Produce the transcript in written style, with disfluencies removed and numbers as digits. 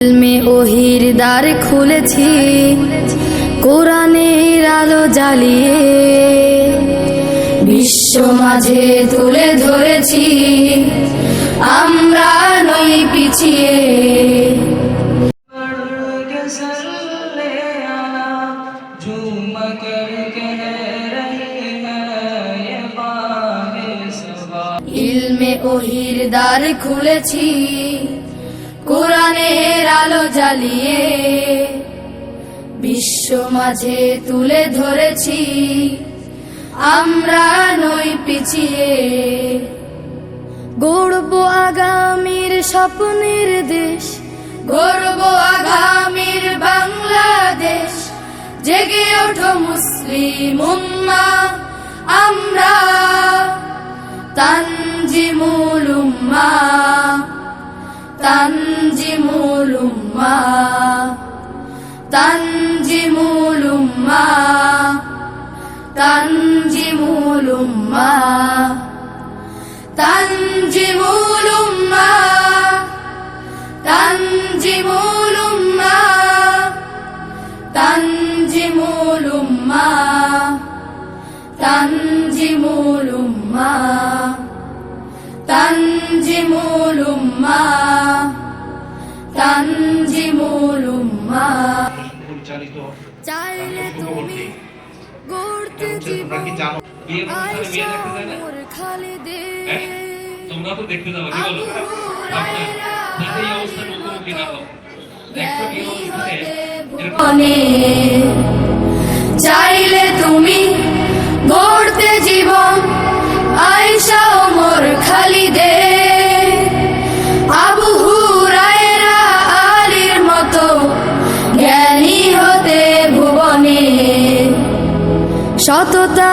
ইলমে ওহির দ্বার খুলেছি, কোরআনের আলো জ্বালিয়ে বিশ্ব মাঝে তুলে ধরেছি, আমরা নই পিছিয়ে। ইলমে ওহির দ্বার খুলেছি, কোরআনের আলো জ্বালিয়ে বিশ্ব মাঝে তুলে ধরেছি, আমরা নই পিছিয়ে। গড়ব আগামীর স্বপ্নের দেশ, গড়ব আগামীর বাংলাদেশ। জেগে ওঠো মুসলিম উম্মাহ, আমরা তানজিমুল উম্মাহ, তানজিমুল উম্মাহ, তানজিমুল উম্মাহ, তানজিমুল উম্মাহ, তানজিমুল উম্মাহ, তানজিমুল উম্মাহ, তানজিমুল উম্মাহ, তানজিমুল উম্মাহ, তানজিমুল উম্মাহ, তানজিমুল উম্মাহ। চাইলে তুমি গড়তে জীবন আয়েশা ওমর খালিদের, তোমরা তো দেখতে যাও কি বলো আপনারা যাতে এই অবস্থার মুখোমুখি না হও। দেখো কি হচ্ছে চাইলে তুমি গড়তে জীবন আয়েশা ওমর খালিদের, আবু হুরায়রা আলীর মতো জ্ঞানী হতে ভুবনে। সততা